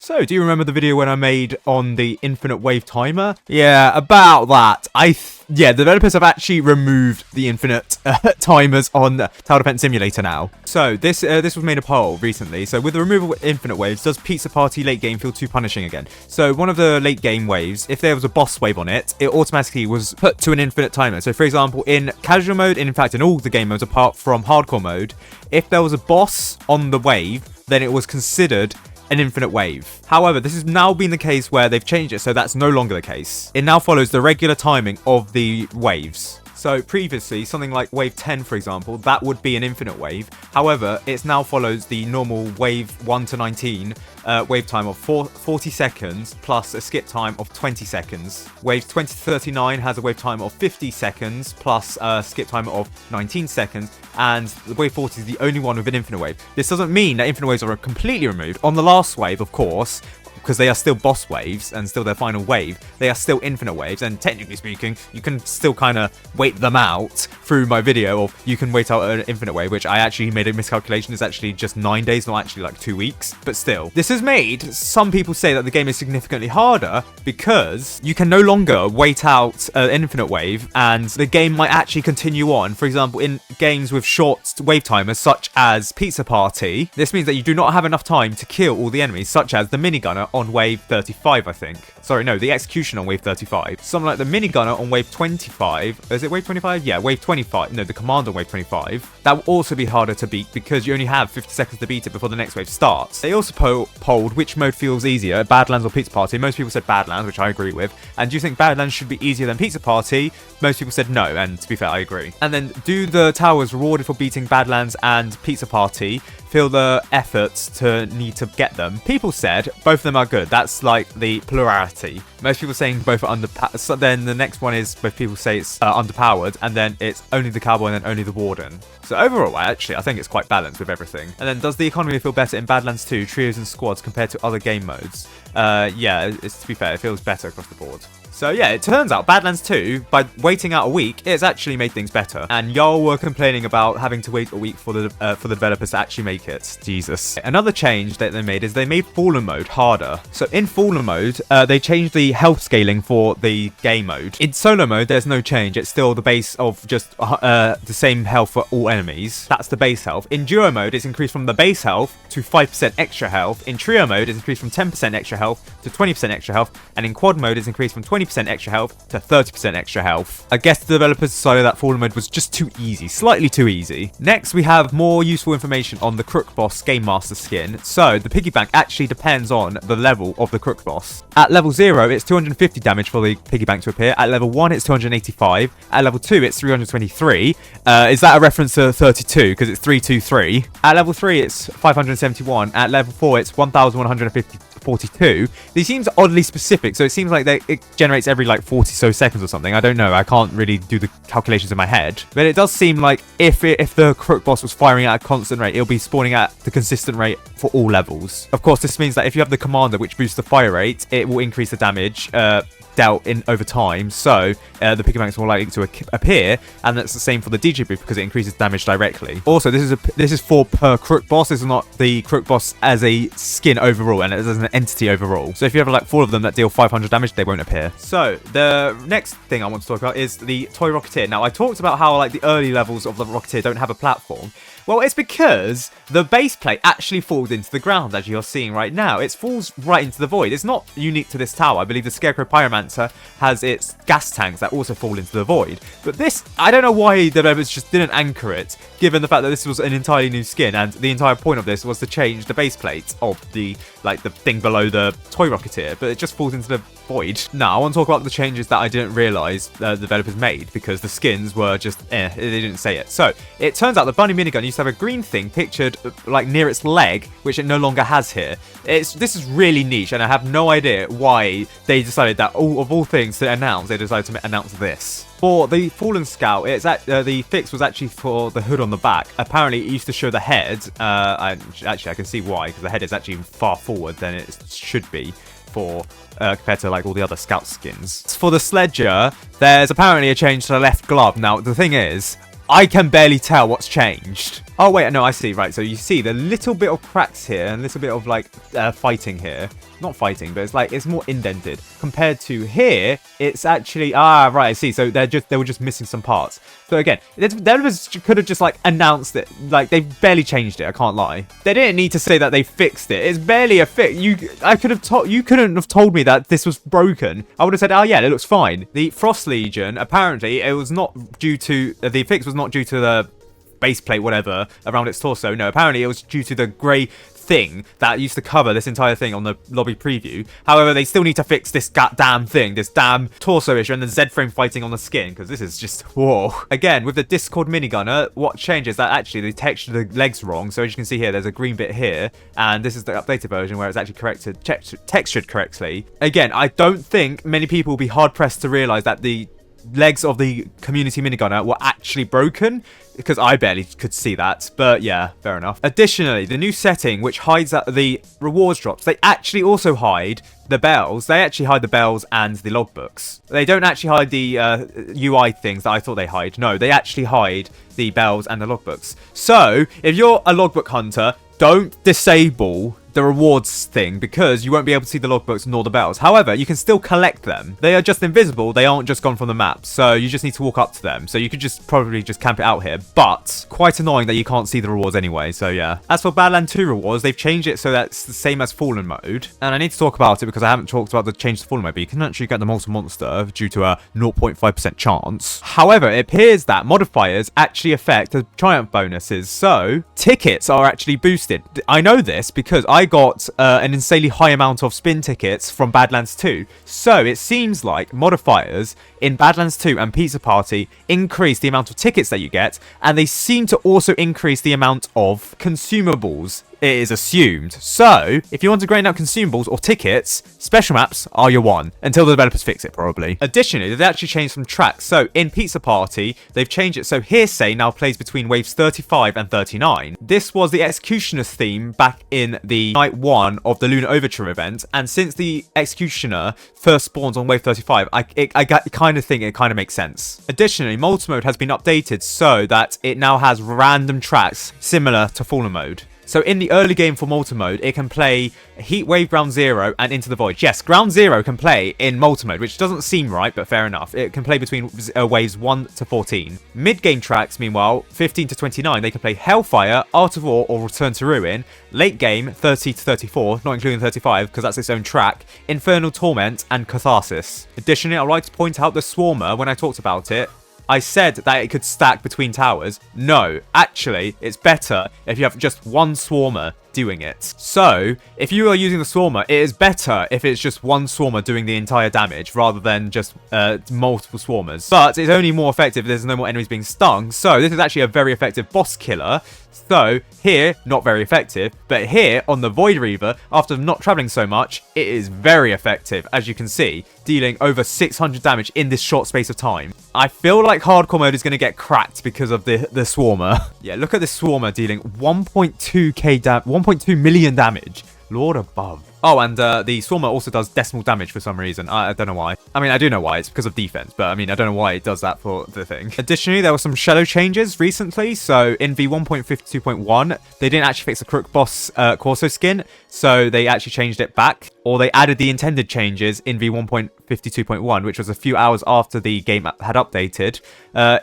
So, do you remember the video when I made on the infinite wave timer? Yeah, about that. Yeah, the developers have actually removed the infinite timers on Tower Defense Simulator now. So, this was made a poll recently. So, with the removal of infinite waves, does Pizza Party late game feel too punishing again? So, one of the late game waves, if there was a boss wave on it, it automatically was put to an infinite timer. So, for example, in casual mode, and in fact in all the game modes apart from hardcore mode, if there was a boss on the wave, then it was considered an infinite wave. However, this has now been the case where they've changed it, so that's no longer the case. It now follows the regular timing of the waves. So previously, something like wave 10, for example, that would be an infinite wave. However, it now follows the normal wave 1 to 19 wave time of 40 seconds plus a skip time of 20 seconds. Wave 20 to 39 has a wave time of 50 seconds plus a skip time of 19 seconds. And the wave 40 is the only one with an infinite wave. This doesn't mean that infinite waves are completely removed. On the last wave, of course, because they are still boss waves and still their final wave, they are still infinite waves, and technically speaking, you can still kind of wait them out through my video, or you can wait out an infinite wave, which I actually made a miscalculation. It's actually just 9 days, not actually like 2 weeks, but still. This has made some people say that the game is significantly harder because you can no longer wait out an infinite wave, and the game might actually continue on. For example, in games with short wave timers, such as Pizza Party, this means that you do not have enough time to kill all the enemies, such as the minigunner on wave 35, I think. Sorry, no, the execution on wave 35. Something like the minigunner on wave 25. Is it wave 25? Yeah, wave 25. No, the command on wave 25. That will also be harder to beat because you only have 50 seconds to beat it before the next wave starts. They also polled which mode feels easier, Badlands or Pizza Party. Most people said Badlands, which I agree with. And do you think Badlands should be easier than Pizza Party? Most people said no, and to be fair, I agree. And then, do the towers rewarded for beating Badlands and Pizza Party feel the efforts to need to get them? People said both of them are good. That's like the plurality. Most people saying both are underpowered. So then the next one is both people say it's underpowered, and then it's only the cowboy and then only the warden. So overall, I think it's quite balanced with everything. And then, does the economy feel better in Badlands 2, trios and squads compared to other game modes? Yeah, to be fair, it feels better across the board. So yeah, it turns out Badlands 2, by waiting out a week, it's actually made things better. And y'all were complaining about having to wait a week for the developers to actually make it. Jesus. Another change that they made is they made Fallen mode harder. So in Fallen mode, they changed the health scaling for the game mode. In solo mode, there's no change. It's still the base of just the same health for all enemies. That's the base health. In duo mode, it's increased from the base health to 5% extra health. In trio mode, it's increased from 10% extra health to 20% extra health. And in quad mode, it's increased from 20% extra health to 30% extra health. I guess the developers decided that Fallen mode was just too easy, slightly too easy. Next, we have more useful information on the Crook boss Game Master skin. So the piggy bank actually depends on the level of the Crook boss. At level 0, it's 250 damage for the piggy bank to appear. At level 1, it's 285. At level 2, it's 323. Is that a reference to 32? Because it's 323. At level 3, it's 571. At level 4, it's 1,142. These seems oddly specific, so it seems like it generates every like 40 so seconds or something. I don't know. I can't really do the calculations in my head, but it does seem like if the Crook boss was firing at a constant rate, it'll be spawning at the consistent rate for all levels. Of course, this means that if you have the commander, which boosts the fire rate, it will increase the damage dealt in over time, so the piggy banks are more likely to appear, and that's the same for the DJ booth because it increases damage directly. Also, this is for per Crook boss. This is not the Crook boss as a skin overall, and as an entity overall. So if you have like 4 of them that deal 500 damage, they won't appear. So the next thing I want to talk about is the Toy Rocketeer. Now, I talked about how like the early levels of the Rocketeer don't have a platform. Well, it's because the base plate actually falls into the ground, as you're seeing right now. It falls right into the void. It's not unique to this tower. I believe the Scarecrow Pyromancer has its gas tanks that also fall into the void. But this, I don't know why the developers just didn't anchor it, given the fact that this was an entirely new skin, and the entire point of this was to change the base plate of the thing below the Toy Rocketeer, but it just falls into the void. Now, I want to talk about the changes that I didn't realise the developers made, because the skins were just, they didn't say it. So, it turns out the Bunny Minigun used to have a green thing pictured like near its leg, which it no longer has here. This is really niche, and I have no idea why they decided that of all things to announce, they decided to announce this. For the Fallen Scout, the fix was actually for the hood on the back. Apparently, it used to show the head. I can see why, because the head is actually far forward than it should be for compared to like all the other Scout skins. For the Sledger, there's apparently a change to the left glove. Now, the thing is, I can barely tell what's changed. Oh, wait, no, I see. Right, so you see the little bit of cracks here and a little bit of, like, fighting here. Not fighting, but it's more indented. Compared to here, it's actually... right, I see. So they were just missing some parts. So again, developers could have just, like, announced it. Like, they barely changed it, I can't lie. They didn't need to say that they fixed it. It's barely a fix. You couldn't have told me that this was broken. I would have said, oh, yeah, it looks fine. The Frost Legion, apparently, it was not due to... the fix was not due to the base plate, whatever, around its torso. No, apparently it was due to the grey thing that used to cover this entire thing on the lobby preview. However, they still need to fix this damn thing, this damn torso issue, and the Z-frame fighting on the skin, because this is just, whoa. Again, with the Discord minigunner, what changes that actually they textured the legs wrong. So as you can see here, there's a green bit here, and this is the updated version where it's actually textured correctly. Again, I don't think many people will be hard-pressed to realize that the legs of the community minigunner were actually broken, because I barely could see that, but yeah, fair enough. Additionally, the new setting which hides the rewards drops, they actually also hide the bells. They actually hide the bells and the logbooks. They don't actually hide the UI things that I thought they hide. No, they actually hide the bells and the logbooks. So if you're a logbook hunter, don't disable the rewards thing, because you won't be able to see the logbooks nor the bells. However, you can still collect them. They are just invisible. They aren't just gone from the map. So you just need to walk up to them. So you could probably just camp it out here. But quite annoying that you can't see the rewards anyway. So yeah. As for Badlands 2 rewards, they've changed it so that's the same as Fallen mode. And I need to talk about it because I haven't talked about the change to Fallen mode. But you can actually get the monster due to a 0.5% chance. However, it appears that modifiers actually affect the triumph bonuses. So tickets are actually boosted. I know this because I got an insanely high amount of spin tickets from Badlands 2. So it seems like modifiers in Badlands 2 and Pizza Party increase the amount of tickets that you get, and they seem to also increase the amount of consumables, it is assumed. So, if you want to grind out consumables or tickets, special maps are your one, until the developers fix it, probably. Additionally, they've actually changed some tracks. So, in Pizza Party, they've changed it so Hearsay now plays between waves 35 and 39. This was the Executioner's theme back in the Night 1 of the Lunar Overture event, and since the Executioner first spawns on wave 35, I kind of think it kind of makes sense. Additionally, multi-mode has been updated so that it now has random tracks similar to Fallen mode. So in the early game for multi-mode, it can play Heatwave, Ground Zero, and Into the Void. Yes, Ground Zero can play in multi-mode, which doesn't seem right, but fair enough. It can play between waves 1 to 14. Mid-game tracks, meanwhile, 15 to 29, they can play Hellfire, Art of War, or Return to Ruin. Late game, 30 to 34, not including 35, because that's its own track. Infernal Torment, and Catharsis. Additionally, I'd like to point out the Swarmer when I talked about it. I said that it could stack between towers. No, actually, it's better if you have just one Swarmer doing it. So, if you are using the Swarmer, it is better if it's just one Swarmer doing the entire damage rather than just multiple Swarmers. But it's only more effective if there's no more enemies being stung. So, this is actually a very effective boss killer. So, here, not very effective. But here, on the Void Reaver, after not traveling so much, it is very effective, as you can see, dealing over 600 damage in this short space of time. I feel like hardcore mode is going to get cracked because of the Swarmer. Yeah, look at this Swarmer dealing 1.2 million damage. Lord above. Oh, and the Swarmer also does decimal damage for some reason. I don't know why. I mean, I do know why. It's because of defense, but I mean, I don't know why it does that for the thing. Additionally, there were some shadow changes recently. So in V1.52.1, they didn't actually fix the Crook boss Corso skin, so they actually changed it back. Or they added the intended changes in V1.52.1, which was a few hours after the game had updated.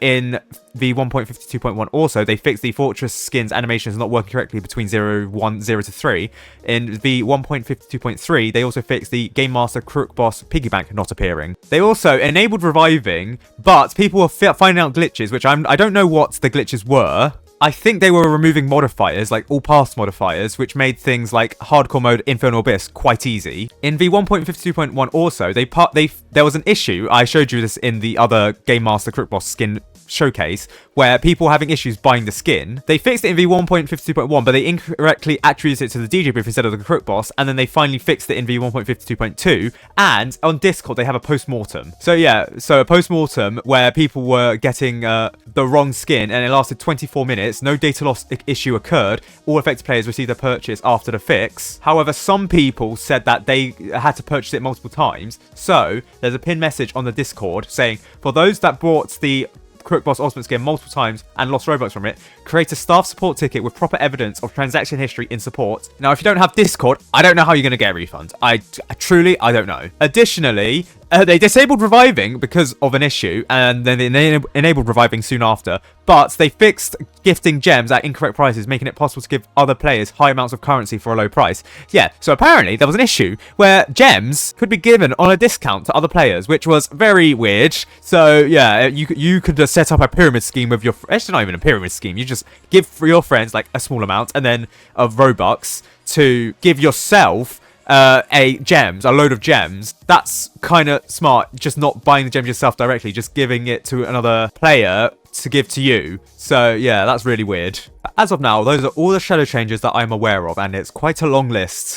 In V1.52.1 also, they fixed the Fortress skins animations not working correctly between 0, 1, 0 to 3. In V1.52.3, they also fixed the Game Master Crook boss Piggybank not appearing. They also enabled reviving, but people were finding out glitches, which I don't know what the glitches were. I think they were removing modifiers, like all past modifiers, which made things like hardcore mode Infernal Abyss quite easy. In V1.52.1 also, there was an issue, I showed you this in the other Game Master Crook boss skin showcase, where people were having issues buying the skin. They fixed it in V1.52.1, but they incorrectly attributed it to the DJ booth instead of the Crook boss, and then they finally fixed it in V1.52.2, and on Discord they have a postmortem. So yeah, so a postmortem where people were getting the wrong skin, and it lasted 24 minutes, no data loss issue occurred, all affected players received their purchase after the fix. However, some people said that they had to purchase it multiple times, so there's a pinned message on the Discord saying, for those that bought the Crook Boss Ultimate skin multiple times and lost Robux from it, create a staff support ticket with proper evidence of transaction history in support. Now, if you don't have Discord, I don't know how you're going to get a refund. I truly don't know. Additionally, they disabled reviving because of an issue, and then they enabled reviving soon after, but they fixed gifting gems at incorrect prices, making it possible to give other players high amounts of currency for a low price. Yeah, so apparently there was an issue where gems could be given on a discount to other players, which was very weird. So yeah, you could just set up a pyramid scheme with your... Actually, not even a pyramid scheme. You just give for your friends like a small amount and then of Robux to give yourself a load of gems. That's kind of smart, just not buying the gems yourself directly, just giving it to another player to give to you. So yeah, that's really weird. As of now, those are all the shadow changes that I'm aware of, and it's quite a long list.